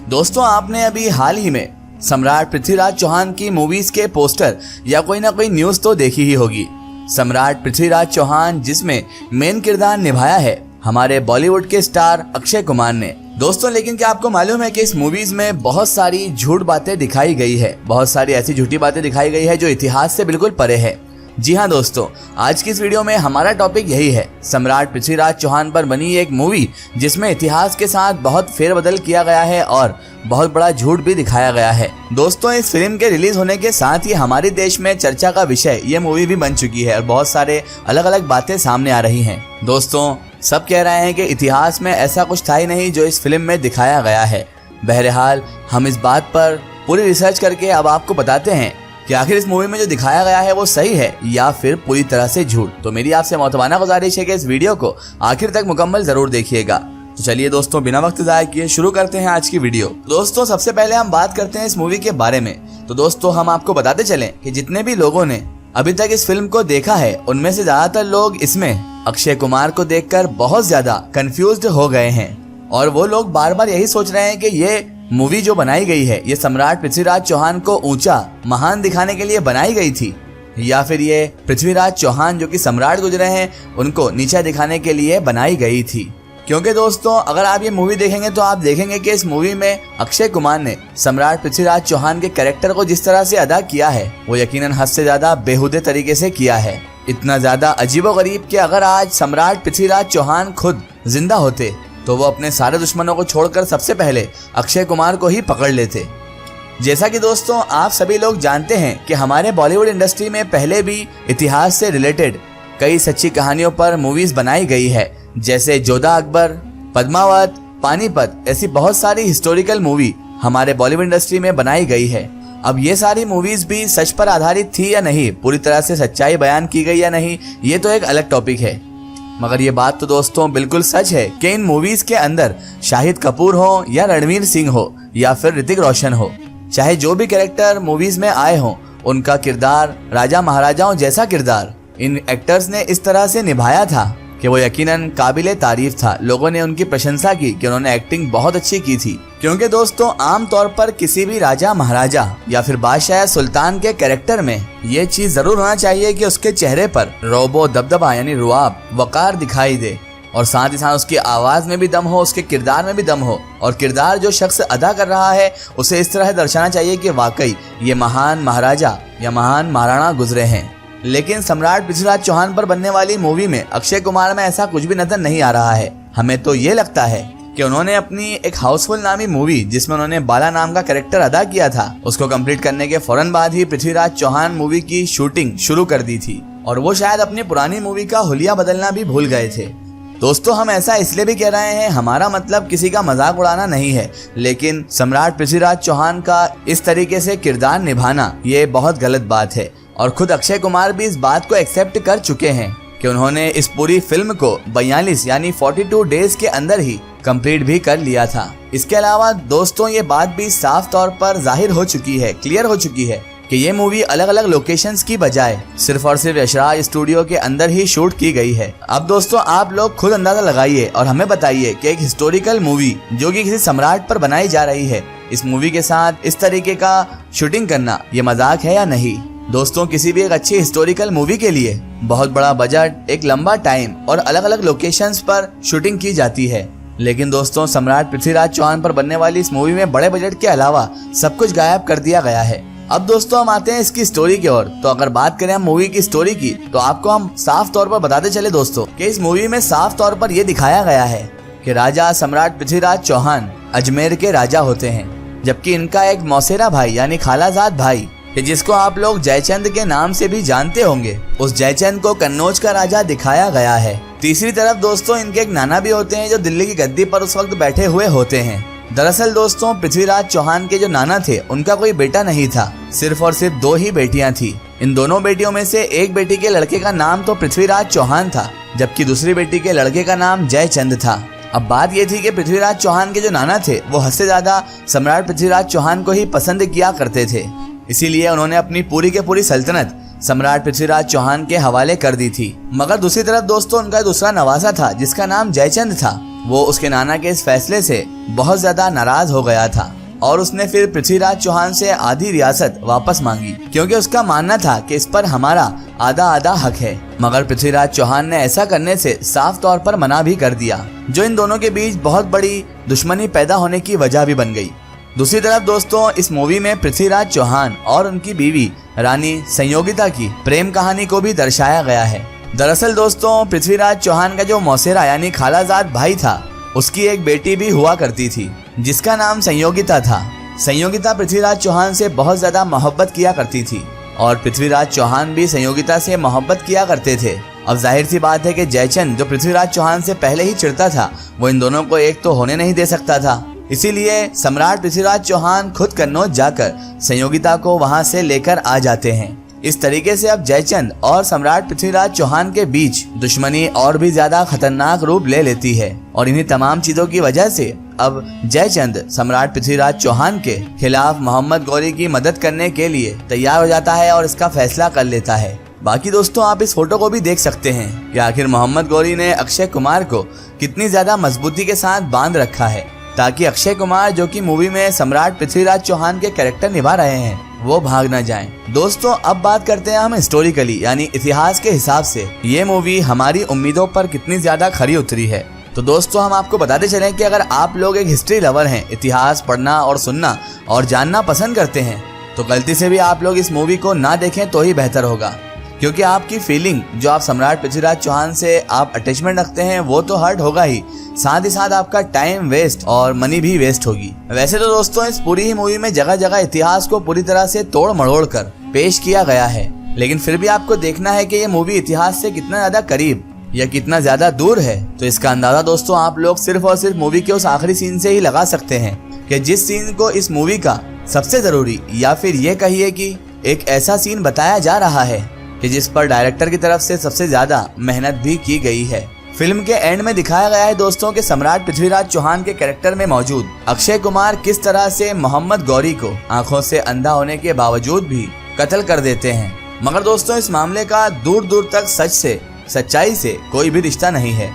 दोस्तों आपने अभी हाल ही में सम्राट पृथ्वीराज चौहान की मूवीज के पोस्टर या कोई ना कोई न्यूज तो देखी ही होगी। सम्राट पृथ्वीराज चौहान जिसमें मेन किरदार निभाया है हमारे बॉलीवुड के स्टार अक्षय कुमार ने। दोस्तों लेकिन क्या आपको मालूम है कि इस मूवीज में बहुत सारी झूठ बातें दिखाई गई है, बहुत सारी ऐसी झूठी बातें दिखाई गई है जो इतिहास से बिल्कुल परे है। जी हाँ दोस्तों, आज की इस वीडियो में हमारा टॉपिक यही है, सम्राट पृथ्वीराज चौहान पर बनी एक मूवी जिसमें इतिहास के साथ बहुत फेरबदल किया गया है और बहुत बड़ा झूठ भी दिखाया गया है। दोस्तों इस फिल्म के रिलीज होने के साथ ही हमारे देश में चर्चा का विषय ये मूवी भी बन चुकी है और बहुत सारे अलग अलग बातें सामने आ रही हैं। दोस्तों सब कह रहे हैं कि इतिहास में ऐसा कुछ था ही नहीं जो इस फिल्म में दिखाया गया है। बहरहाल हम इस बात पर पूरी रिसर्च करके अब आपको बताते हैं कि आखिर इस मूवी में जो दिखाया गया है वो सही है या फिर पूरी तरह से झूठ। तो मेरी आपसे मोहतबाना गुजारिश है कि इस वीडियो को आखिर तक मुकम्मल जरूर देखिएगा। तो चलिए दोस्तों बिना वक्त ज़ाया किए शुरू करते हैं आज की वीडियो। दोस्तों सबसे पहले हम बात करते हैं इस मूवी के बारे में। तो दोस्तों हम आपको बताते चलें कि जितने भी लोगों ने अभी तक इस फिल्म को देखा है उनमें से ज्यादातर लोग इसमें अक्षय कुमार को देखकर बहुत ज्यादा कंफ्यूज्ड हो गए हैं और वो लोग बार बार यही सोच रहे हैं कि ये मूवी जो बनाई गई है ये सम्राट पृथ्वीराज चौहान को ऊंचा महान दिखाने के लिए बनाई गई थी या फिर ये पृथ्वीराज चौहान जो कि सम्राट गुजरे हैं उनको नीचा दिखाने के लिए बनाई गई थी। क्योंकि दोस्तों अगर आप ये मूवी देखेंगे तो आप देखेंगे कि इस मूवी में अक्षय कुमार ने सम्राट पृथ्वीराज चौहान के कैरेक्टर को जिस तरह से अदा किया है वो यकीनन हद से ज्यादा बेहुदे तरीके से किया है। इतना ज्यादा अजीबोगरीब कि अगर आज सम्राट पृथ्वीराज चौहान खुद जिंदा होते तो वो अपने सारे दुश्मनों को छोड़कर सबसे पहले अक्षय कुमार को ही पकड़ लेते। जैसा कि दोस्तों आप सभी लोग जानते हैं कि हमारे बॉलीवुड इंडस्ट्री में पहले भी इतिहास से रिलेटेड कई सच्ची कहानियों पर मूवीज बनाई गई है, जैसे जोधा अकबर, पद्मावत, पानीपत, ऐसी बहुत सारी हिस्टोरिकल मूवी हमारे बॉलीवुड इंडस्ट्री में बनाई गई है। अब ये सारी मूवीज भी सच पर आधारित थी या नहीं, पूरी तरह से सच्चाई बयान की गई या नहीं, ये तो एक अलग टॉपिक है। मगर ये बात तो दोस्तों बिल्कुल सच है कि इन मूवीज के अंदर शाहिद कपूर हो या रणवीर सिंह हो या फिर ऋतिक रोशन हो, चाहे जो भी कैरेक्टर मूवीज में आए हों, उनका किरदार राजा महाराजाओं जैसा किरदार इन एक्टर्स ने इस तरह से निभाया था कि वो यकीनन काबिले तारीफ था। लोगों ने उनकी प्रशंसा की कि उन्होंने एक्टिंग बहुत अच्छी की थी। क्योंकि दोस्तों आम तौर पर किसी भी राजा महाराजा या फिर बादशाह सुल्तान के कैरेक्टर में ये चीज जरूर होना चाहिए कि उसके चेहरे पर रोबो दबदबा यानी रुआब, वकार दिखाई दे और साथ ही साथ उसकी आवाज में भी दम हो, उसके किरदार में भी दम हो और किरदार जो शख्स अदा कर रहा है उसे इस तरह दर्शाना चाहिए कि वाकई ये महान महाराजा या महान महाराणा गुजरे हैं। लेकिन सम्राट पृथ्वीराज चौहान पर बनने वाली मूवी में अक्षय कुमार में ऐसा कुछ भी नजर नहीं आ रहा है। हमें तो ये लगता है कि उन्होंने अपनी एक हाउसफुल नामी मूवी जिसमें उन्होंने बाला नाम का कैरेक्टर अदा किया था उसको कंप्लीट करने के फौरन बाद ही पृथ्वीराज चौहान मूवी की शूटिंग शुरू कर दी थी और वो शायद अपनी पुरानी मूवी का हुलिया बदलना भी भूल गए थे। दोस्तों हम ऐसा इसलिए भी कह रहे हैं, हमारा मतलब किसी का मजाक उड़ाना नहीं है, लेकिन सम्राट पृथ्वीराज चौहान का इस तरीके से किरदार निभाना ये बहुत गलत बात है और खुद अक्षय कुमार भी इस बात को एक्सेप्ट कर चुके हैं कि उन्होंने इस पूरी फिल्म को 42 यानी 42 डेज के अंदर ही कंप्लीट भी कर लिया था। इसके अलावा दोस्तों ये बात भी साफ तौर पर जाहिर हो चुकी है, क्लियर हो चुकी है कि ये मूवी अलग अलग लोकेशंस की बजाय सिर्फ और सिर्फ यशराज स्टूडियो के अंदर ही शूट की गई है। अब दोस्तों आप लोग खुद अंदाजा लगाइए और हमें बताइए कि एक हिस्टोरिकल मूवी जो कि किसी सम्राट पर बनाई जा रही है, इस मूवी के साथ इस तरीके का शूटिंग करना ये मजाक है या नहीं। दोस्तों किसी भी एक अच्छी हिस्टोरिकल मूवी के लिए बहुत बड़ा बजट, एक लंबा टाइम और अलग अलग लोकेशंस पर शूटिंग की जाती है, लेकिन दोस्तों सम्राट पृथ्वीराज चौहान पर बनने वाली इस मूवी में बड़े बजट के अलावा सब कुछ गायब कर दिया गया है। अब दोस्तों हम आते हैं इसकी स्टोरी की ओर। तो अगर बात करें हम मूवी की स्टोरी की तो आपको हम साफ तौर पर बताते चले दोस्तों कि इस मूवी में साफ तौर पर यह दिखाया गया है कि राजा सम्राट पृथ्वीराज चौहान अजमेर के राजा होते हैं, जबकि इनका एक मौसेरा भाई यानी खालाजाद भाई जिसको आप लोग जयचंद के नाम से भी जानते होंगे, उस जयचंद को कन्नौज का राजा दिखाया गया है। तीसरी तरफ दोस्तों इनके एक नाना भी होते हैं जो दिल्ली की गद्दी पर उस वक्त बैठे हुए होते हैं। दरअसल दोस्तों पृथ्वीराज चौहान के जो नाना थे उनका कोई बेटा नहीं था, सिर्फ और सिर्फ 2 ही बेटियां थी। इन दोनों बेटियों में से एक बेटी के लड़के का नाम तो पृथ्वीराज चौहान था, जबकि दूसरी बेटी के लड़के का नाम जयचंद था। अब बात ये थी कि पृथ्वीराज चौहान के जो नाना थे वो हद से ज्यादा सम्राट पृथ्वीराज चौहान को ही पसंद किया करते थे, इसीलिए उन्होंने अपनी पूरी के पूरी सल्तनत सम्राट पृथ्वीराज चौहान के हवाले कर दी थी। मगर दूसरी तरफ दोस्तों उनका दूसरा नवासा था जिसका नाम जयचंद था, वो उसके नाना के इस फैसले से बहुत ज्यादा नाराज हो गया था और उसने फिर पृथ्वीराज चौहान से आधी रियासत वापस मांगी, क्योंकि उसका मानना था कि इस पर हमारा आधा आधा हक है। मगर पृथ्वीराज चौहान ने ऐसा करने से साफ तौर पर मना भी कर दिया, जो इन दोनों के बीच बहुत बड़ी दुश्मनी पैदा होने की वजह भी बन गई। दूसरी तरफ दोस्तों, इस मूवी में पृथ्वीराज चौहान और उनकी बीवी रानी संयोगिता की प्रेम कहानी को भी दर्शाया गया है। दरअसल दोस्तों, पृथ्वीराज चौहान का जो मौसेरा यानी खालाजाद भाई था, उसकी एक बेटी भी हुआ करती थी जिसका नाम संयोगिता था। संयोगिता पृथ्वीराज चौहान से बहुत ज्यादा मोहब्बत किया करती थी और पृथ्वीराज चौहान भी संयोगिता से मोहब्बत किया करते थे। अब जाहिर सी बात है कि जयचंद, जो पृथ्वीराज चौहान से पहले ही चिढ़ता था, वो इन दोनों को एक तो होने नहीं दे सकता था। इसीलिए सम्राट पृथ्वीराज चौहान खुद कन्नौज जाकर संयोगिता को वहां से लेकर आ जाते हैं। इस तरीके से अब जयचंद और सम्राट पृथ्वीराज चौहान के बीच दुश्मनी और भी ज्यादा खतरनाक रूप ले लेती है और इन्हीं तमाम चीजों की वजह से अब जयचंद सम्राट पृथ्वीराज चौहान के खिलाफ मोहम्मद गौरी की मदद करने के लिए तैयार हो जाता है और इसका फैसला कर लेता है। बाकी दोस्तों, आप इस फोटो को भी देख सकते हैं कि आखिर मोहम्मद गौरी ने अक्षय कुमार को कितनी ज्यादा मजबूती के साथ बांध रखा है, ताकि अक्षय कुमार, जो कि मूवी में सम्राट पृथ्वीराज चौहान के कैरेक्टर निभा रहे हैं, वो भाग न जाएं। दोस्तों, अब बात करते हैं हम हिस्टोरिकली यानी इतिहास के हिसाब से ये मूवी हमारी उम्मीदों पर कितनी ज्यादा खरी उतरी है। तो दोस्तों, हम आपको बताते चलें कि अगर आप लोग एक हिस्ट्री लवर हैं, इतिहास पढ़ना और सुनना और जानना पसंद करते हैं, तो गलती से भी आप लोग इस मूवी को ना देखें तो ही बेहतर होगा, क्योंकि आपकी फीलिंग जो आप सम्राट पृथ्वीराज चौहान से आप अटैचमेंट रखते हैं वो तो हर्ट होगा ही, साथ ही साथ आपका टाइम वेस्ट और मनी भी वेस्ट होगी। वैसे तो दोस्तों, इस पूरी ही मूवी में जगह जगह इतिहास को पूरी तरह से तोड़ मरोड़ कर पेश किया गया है, लेकिन फिर भी आपको देखना है कि ये मूवी इतिहास से कितना ज्यादा करीब या कितना ज्यादा दूर है। तो इसका अंदाजा दोस्तों आप लोग सिर्फ और सिर्फ मूवी के उस आखिरी सीन से ही लगा सकते हैं कि जिस सीन को इस मूवी का सबसे जरूरी या फिर ये कहिए कि एक ऐसा सीन बताया जा रहा है कि जिस पर डायरेक्टर की तरफ से सबसे ज्यादा मेहनत भी की गई है। फिल्म के एंड में दिखाया गया है दोस्तों कि सम्राट पृथ्वीराज चौहान के कैरेक्टर में मौजूद अक्षय कुमार किस तरह से मोहम्मद गौरी को आंखों से अंधा होने के बावजूद भी कत्ल कर देते हैं। मगर दोस्तों, इस मामले का दूर दूर तक सच्चाई से कोई भी रिश्ता नहीं है,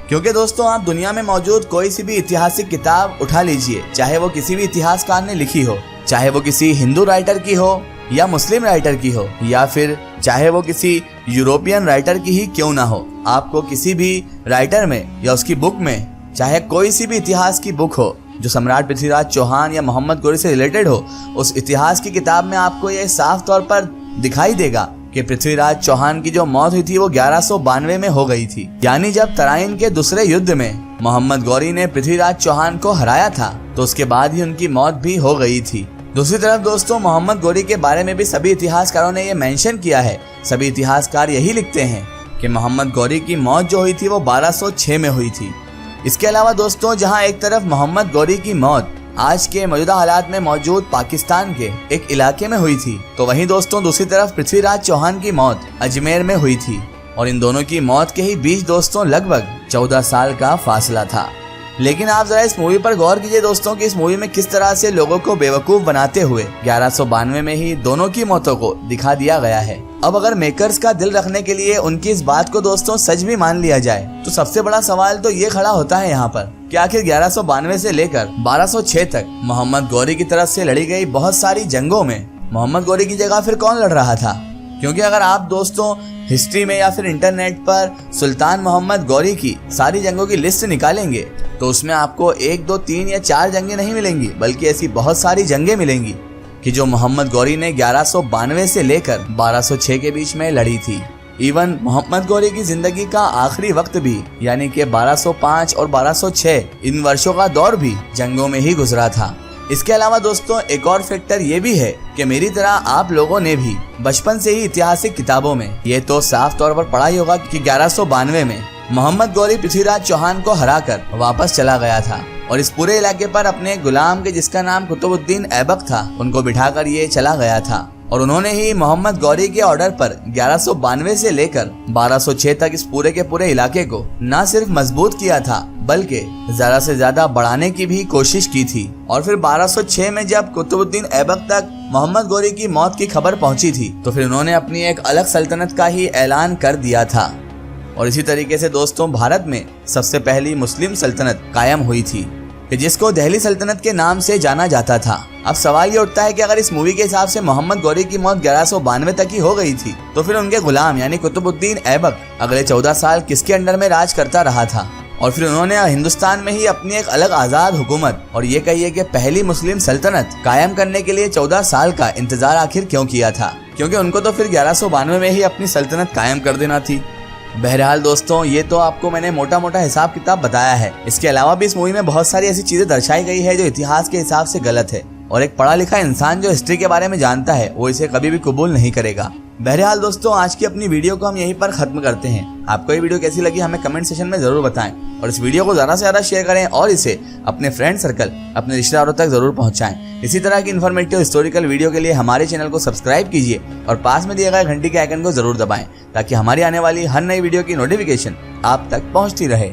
क्योंकि दोस्तों आप दुनिया में मौजूद कोई सी भी ऐतिहासिक किताब उठा लीजिए, चाहे वो किसी भी इतिहासकार ने लिखी हो, चाहे वो किसी हिंदू राइटर की हो या मुस्लिम राइटर की हो, या फिर चाहे वो किसी यूरोपियन राइटर की ही क्यों ना हो, आपको किसी भी राइटर में या उसकी बुक में, चाहे कोई सी भी इतिहास की बुक हो जो सम्राट पृथ्वीराज चौहान या मोहम्मद गौरी से रिलेटेड हो, उस इतिहास की किताब में आपको ये साफ तौर पर दिखाई देगा कि पृथ्वीराज चौहान की जो मौत हुई थी वो 1192 में हो गई थी। यानी जब तराइन के दूसरे युद्ध में मोहम्मद गौरी ने पृथ्वीराज चौहान को हराया था, तो उसके बाद ही उनकी मौत भी हो गई थी। दूसरी तरफ दोस्तों, मोहम्मद गौरी के बारे में भी सभी इतिहासकारों ने ये मेंशन किया है। सभी इतिहासकार यही लिखते हैं कि मोहम्मद गौरी की मौत जो हुई थी वो 1206 में हुई थी। इसके अलावा दोस्तों, जहां एक तरफ मोहम्मद गौरी की मौत आज के मौजूदा हालात में मौजूद पाकिस्तान के एक इलाके में हुई थी, तो वहीं दोस्तों दूसरी तरफ पृथ्वीराज चौहान की मौत अजमेर में हुई थी और इन दोनों की मौत के ही बीच दोस्तों लगभग 14 साल का फासला था। लेकिन आप जरा इस मूवी पर गौर कीजिए दोस्तों कि इस मूवी में किस तरह से लोगों को बेवकूफ बनाते हुए 1192 में ही दोनों की मौतों को दिखा दिया गया है। अब अगर मेकर्स का दिल रखने के लिए उनकी इस बात को दोस्तों सच भी मान लिया जाए, तो सबसे बड़ा सवाल तो ये खड़ा होता है यहाँ पर कि आखिर 1192 से लेकर 1206 तक मोहम्मद गौरी की तरफ से लड़ी गई बहुत सारी जंगों में मोहम्मद गौरी की जगह फिर कौन लड़ रहा था? क्योंकि अगर आप दोस्तों हिस्ट्री में या फिर इंटरनेट पर सुल्तान मोहम्मद गौरी की सारी जंगों की लिस्ट निकालेंगे, तो उसमें आपको 1, 2, 3 या 4 जंगें नहीं मिलेंगी, बल्कि ऐसी बहुत सारी जंगें मिलेंगी कि जो मोहम्मद गौरी ने 1192 से लेकर 1206 के बीच में लड़ी थी। इवन मोहम्मद गौरी की जिंदगी का आखिरी वक्त भी यानी कि 1205 और 1206 इन वर्षों का दौर भी जंगों में ही गुजरा था। इसके अलावा दोस्तों एक और फैक्टर ये भी है कि मेरी तरह आप लोगों ने भी बचपन से ही ऐतिहासिक किताबों में ये तो साफ तौर पर पढ़ा ही होगा कि 1192 में मोहम्मद गौरी पृथ्वीराज चौहान को हराकर वापस चला गया था और इस पूरे इलाके पर अपने गुलाम के जिसका नाम कुतुबुद्दीन ऐबक था उनको बिठाकर ये चला गया था और उन्होंने ही मोहम्मद गौरी के ऑर्डर पर 1192 से लेकर 1206 तक इस पूरे के पूरे इलाके को न सिर्फ मजबूत किया था बल्कि ज्यादा से ज्यादा बढ़ाने की भी कोशिश की थी। और फिर 1206 में जब कुतुबुद्दीन ऐबक तक मोहम्मद गौरी की मौत की खबर पहुंची थी, तो फिर उन्होंने अपनी एक अलग सल्तनत का ही ऐलान कर दिया था। और इसी तरीके से दोस्तों भारत में सबसे पहली मुस्लिम सल्तनत कायम हुई थी जिसको दिल्ली सल्तनत के नाम से जाना जाता था। अब सवाल ये उठता है कि अगर इस मूवी के हिसाब से मोहम्मद गौरी की मौत 1192 तक ही हो गई थी तो फिर उनके गुलाम यानी कुतुबुद्दीन ऐबक अगले 14 साल किसके अंडर में राज करता रहा था, और फिर उन्होंने हिंदुस्तान में ही अपनी एक अलग आजाद हुकूमत और ये कहिए कि पहली मुस्लिम सल्तनत कायम करने के लिए 14 साल का इंतजार आखिर क्यों किया था, क्योंकि उनको तो फिर 1192 में ही अपनी सल्तनत कायम कर देना थी। बहरहाल दोस्तों ये तो आपको मैंने मोटा मोटा हिसाब किताब बताया है। इसके अलावा भी इस मूवी में बहुत सारी ऐसी चीजें दर्शाई गई है जो इतिहास के हिसाब से गलत है, और एक पढ़ा लिखा इंसान जो हिस्ट्री के बारे में जानता है वो इसे कभी भी कबूल नहीं करेगा। बहरहाल दोस्तों आज की अपनी वीडियो को हम यहीं पर खत्म करते हैं। आपको ये वीडियो कैसी लगी हमें कमेंट सेक्शन में जरूर बताएं, और इस वीडियो को ज्यादा से ज्यादा शेयर करें और इसे अपने फ्रेंड सर्कल, अपने रिश्तेदारों तक जरूर पहुंचाएं। इसी तरह की इन्फॉर्मेटिव हिस्टोरिकल वीडियो के लिए हमारे चैनल को सब्सक्राइब कीजिए और पास में दिए गए घंटी के आइकन को जरूर दबाएं ताकि हमारी आने वाली हर नई वीडियो की नोटिफिकेशन आप तक पहुंचती रहे।